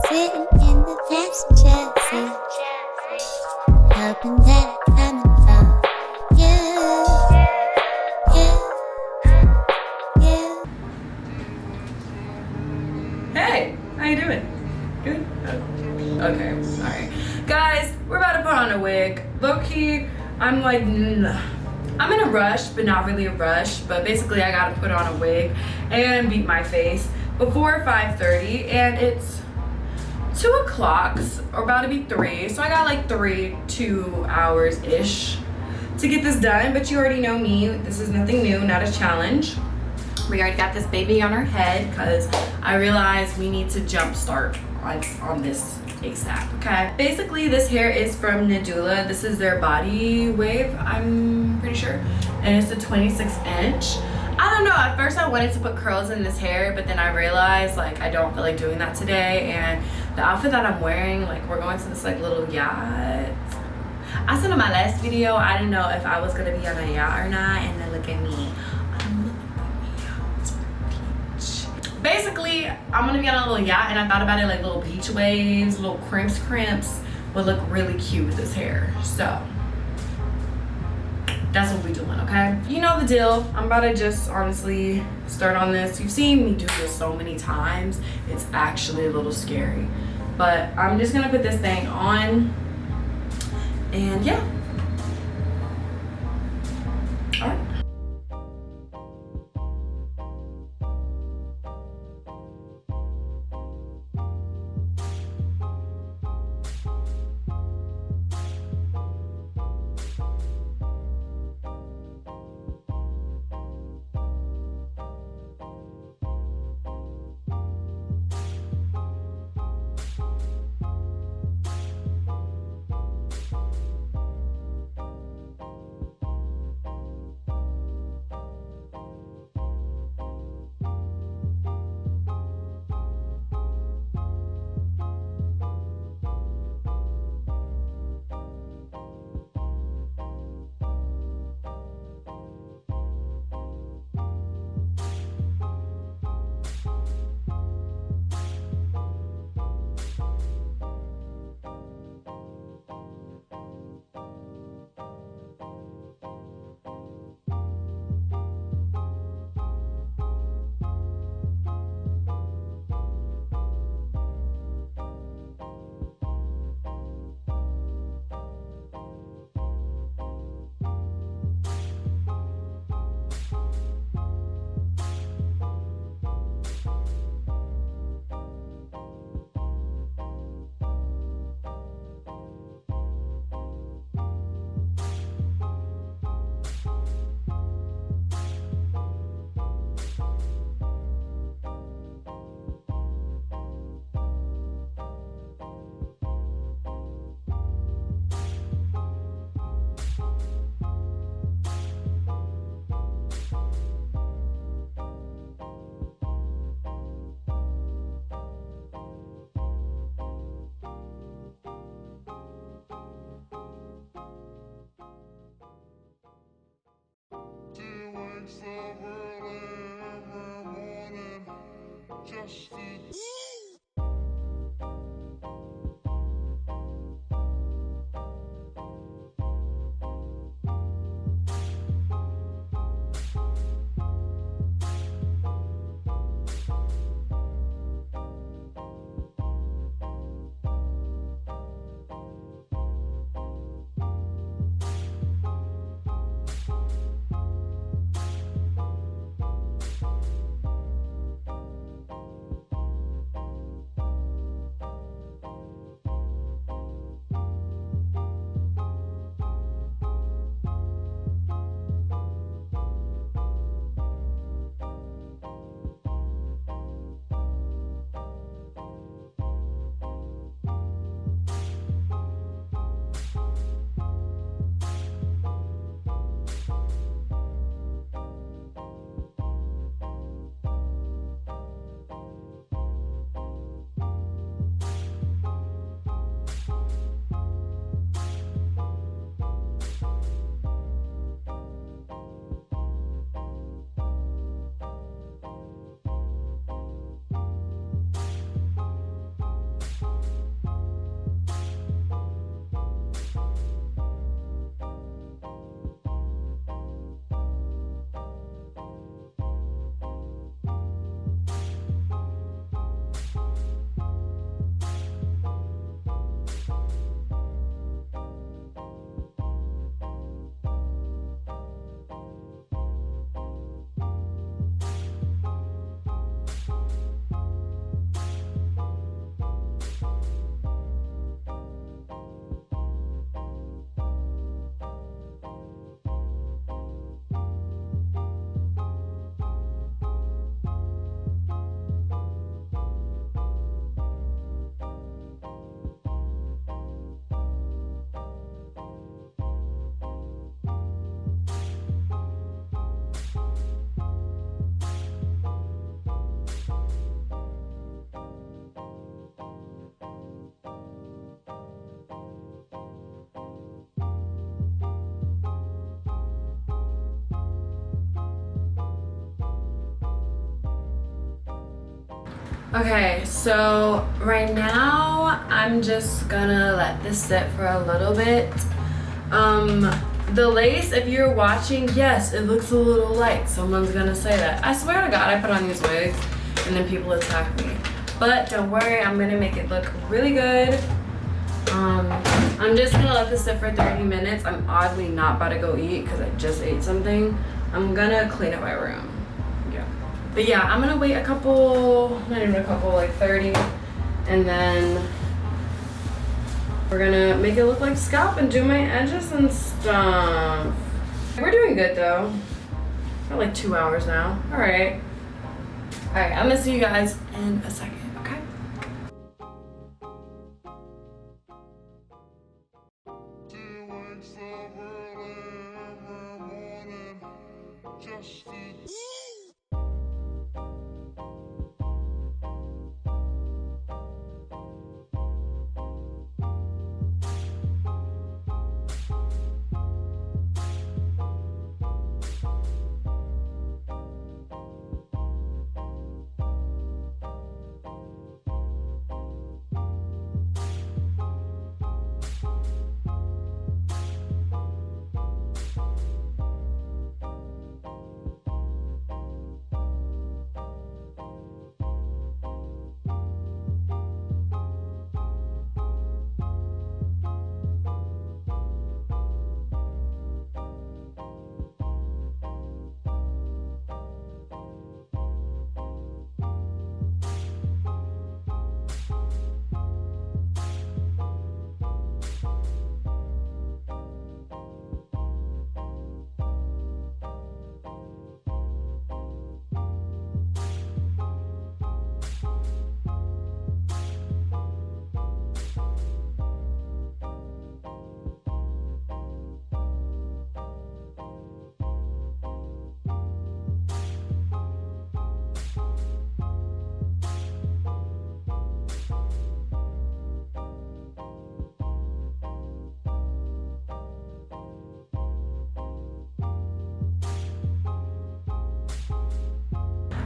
Sitting in the passenger seat, hoping that I come and love you. Hey, how you doing? Good? Oh. Okay, alright. Guys, we're about to put on a wig. Low-key, I'm like, I'm in a rush, but not really a rush. But basically, I gotta put on a wig and beat my face before 5:30, and it's 2 o'clock, or about to be 3. So I got like 2 hours-ish to get this done. But you already know me. This is nothing new, not a challenge. We already got this baby on our head because I realized we need to jumpstart on this ASAP, okay? Basically, this hair is from Nadula. This is their body wave, I'm pretty sure. And it's a 26-inch. I don't know, at first I wanted to put curls in this hair, but then I realized like I don't feel like doing that today. And the outfit that I'm wearing, like we're going to this like little yacht. I said in my last video, I didn't know if I was gonna be on a yacht or not, and then look at me. Basically, I'm gonna be on a little yacht, and I thought about it like little beach waves, little crimps would look really cute with this hair. So that's what we're doing, okay? You know the deal. I'm about to just honestly start on this. You've seen me do this so many times. It's actually a little scary. But I'm just gonna put this thing on, and yeah. All right. Okay, so right now I'm just gonna let this sit for a little bit. The lace, if you're watching, yes, it looks a little light. Someone's gonna say that. I swear to God, I put on these wigs and then people attack me. But don't worry, I'm gonna make it look really good. I'm just gonna let this sit for 30 minutes. I'm oddly not about to go eat because I just ate something. I'm gonna clean up my room. Yeah. But yeah, I'm gonna wait a couple, not even a couple, like 30. And then we're gonna make it look like scalp and do my edges and stuff. We're doing good though. Got like 2 hours now. All right. All right, I'm gonna see you guys in a second, okay?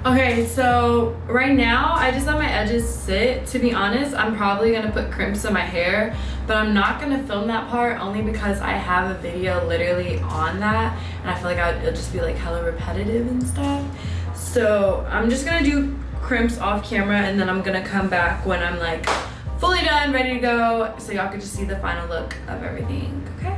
Okay, so right now I just let my edges sit. To be honest, I'm probably gonna put crimps in my hair, but I'm not gonna film that part only because I have a video literally on that, and I feel like it'll just be like hella repetitive and stuff. So I'm just gonna do crimps off camera, and then I'm gonna come back when I'm like fully done, ready to go, so y'all can just see the final look of everything, okay?